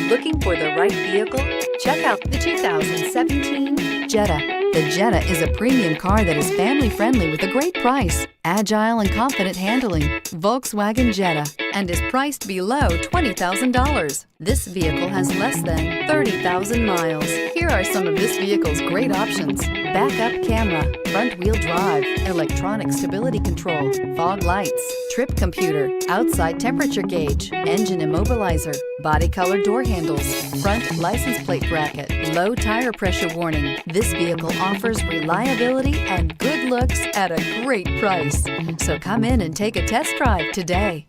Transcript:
Looking for the right vehicle? Check out the 2017 Jetta. The Jetta is a premium car that is family-friendly with a great price, agile and confident handling, Volkswagen Jetta, and is priced below $20,000. This vehicle has less than 30,000 miles. Here are some of this vehicle's great options: backup camera, front-wheel drive, electronic stability control, fog lights, trip computer, outside temperature gauge, engine immobilizer, body color door handles, front license plate bracket, low tire pressure warning. This vehicle offers reliability and good looks at a great price. So come in and take a test drive today.